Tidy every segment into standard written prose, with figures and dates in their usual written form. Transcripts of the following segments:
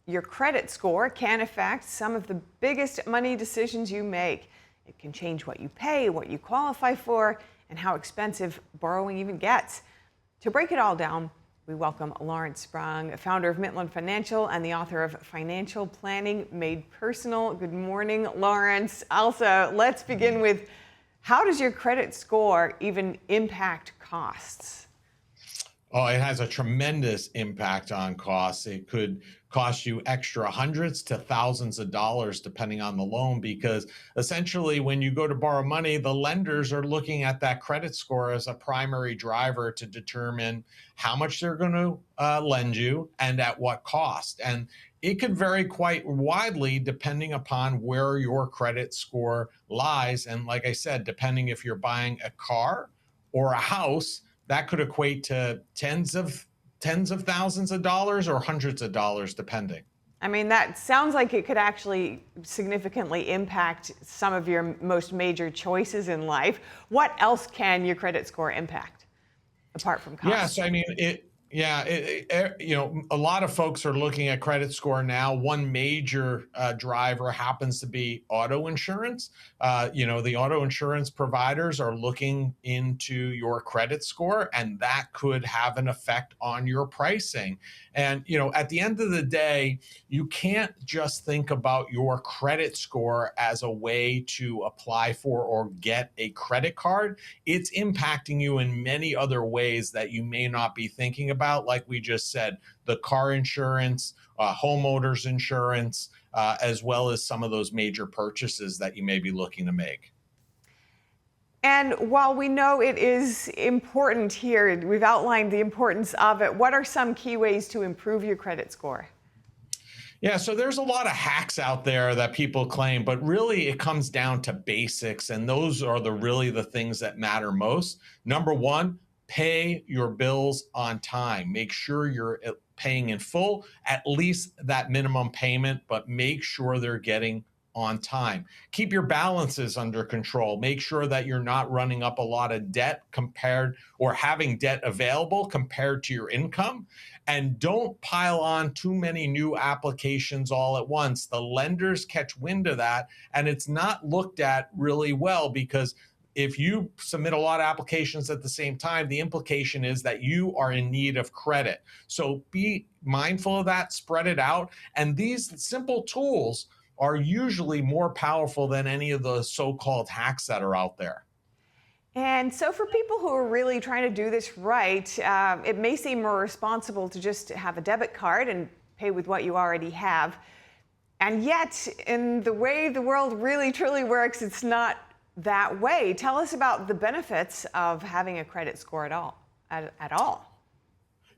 Your credit score can affect some of the biggest money decisions you make. It can change what you pay, what you qualify for, and how expensive borrowing even gets. To break it all down, we welcome Lawrence Sprung, founder of Mitlin Financial and the author of Financial Planning Made Personal. Good morning, Lawrence. Also, let's begin with, how does your credit score even impact costs? Oh, it has a tremendous impact on costs. It could cost you extra hundreds to thousands of dollars depending on the loan, because essentially when you go to borrow money, the lenders are looking at that credit score as a primary driver to determine how much they're going to lend you and at what cost. And it could vary quite widely depending upon where your credit score lies. And like I said, depending if you're buying a car or a house, that could equate to tens of thousands of dollars or hundreds of dollars, depending. I mean, that sounds like it could actually significantly impact some of your most major choices in life. What else can your credit score impact apart from cost? Yes, I mean, a lot of folks are looking at credit score now. One major driver happens to be auto insurance. The auto insurance providers are looking into your credit score, and that could have an effect on your pricing. And, at the end of the day, you can't just think about your credit score as a way to apply for or get a credit card. It's impacting you in many other ways that you may not be thinking about, like we just said, the car insurance, homeowners insurance, as well as some of those major purchases that you may be looking to make. And while we know it is important here, we've outlined the importance of it, what are some key ways to improve your credit score? Yeah, so there's a lot of hacks out there that people claim, but really it comes down to basics, and those are really the things that matter most. Number one, pay your bills on time. Make sure you're paying in full, at least that minimum payment, but make sure they're getting on time. Keep your balances under control. Make sure that you're not running up a lot of debt compared or having debt available compared to your income. And don't pile on too many new applications all at once. The lenders catch wind of that, and it's not looked at really well, because if you submit a lot of applications at the same time, the implication is that you are in need of credit. So be mindful of that, spread it out. And these simple tools are usually more powerful than any of the so-called hacks that are out there. And so for people who are really trying to do this right, it may seem more responsible to just have a debit card and pay with what you already have. And yet, in the way the world really truly works, it's not that way. Tell us about the benefits of having a credit score at all.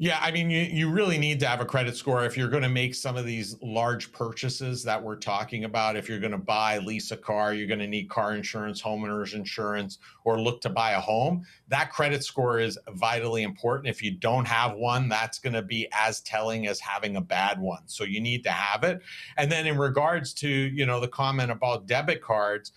Yeah, I mean, you really need to have a credit score if you're going to make some of these large purchases that we're talking about. If you're going to buy, lease a car, you're going to need car insurance, homeowners insurance, or look to buy a home. That credit score is vitally important. If you don't have one, that's going to be as telling as having a bad one. So you need to have it. And then in regards to, the comment about debit cards,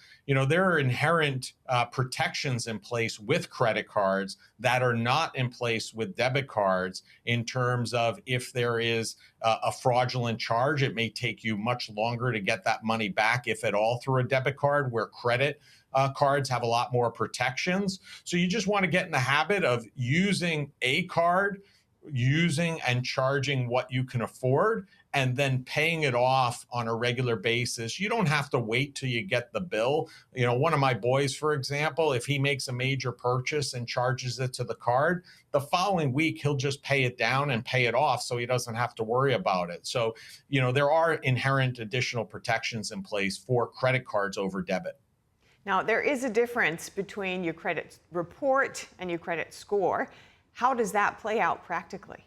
there are inherent protections in place with credit cards that are not in place with debit cards, in terms of if there is a fraudulent charge, it may take you much longer to get that money back, if at all, through a debit card, where credit cards have a lot more protections. So you just want to get in the habit of using a card, using and charging what you can afford, and then paying it off on a regular basis. You don't have to wait till you get the bill. One of my boys, for example, if he makes a major purchase and charges it to the card, the following week he'll just pay it down and pay it off, so he doesn't have to worry about it. So, there are inherent additional protections in place for credit cards over debit. Now, there is a difference between your credit report and your credit score. How does that play out practically?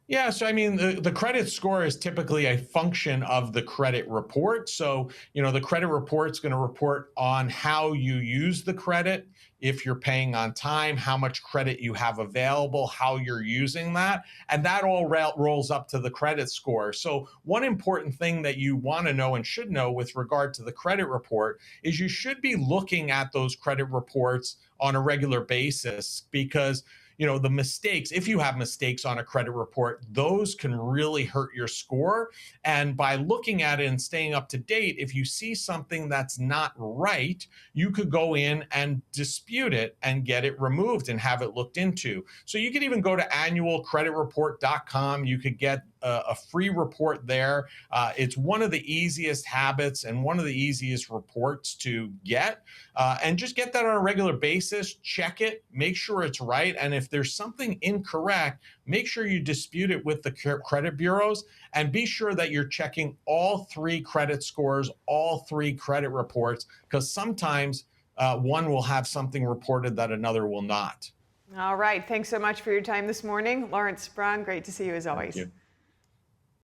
Yeah, so I mean, the credit score is typically a function of the credit report. So, the credit report's going to report on how you use the credit, if you're paying on time, how much credit you have available, how you're using that, and that all rolls up to the credit score. So one important thing that you want to know and should know with regard to the credit report is you should be looking at those credit reports on a regular basis, because the mistakes, if you have mistakes on a credit report, those can really hurt your score. And by looking at it and staying up to date, if you see something that's not right, you could go in and dispute it and get it removed and have it looked into. So you could even go to annualcreditreport.com. You could get a free report there. It's one of the easiest habits and one of the easiest reports to get. And just get that on a regular basis, check it, make sure it's right. And if there's something incorrect, make sure you dispute it with the credit bureaus, and be sure that you're checking all 3 credit scores, all 3 credit reports, because sometimes one will have something reported that another will not. All right. Thanks so much for your time this morning. Lawrence Sprung, great to see you as always. Thank you.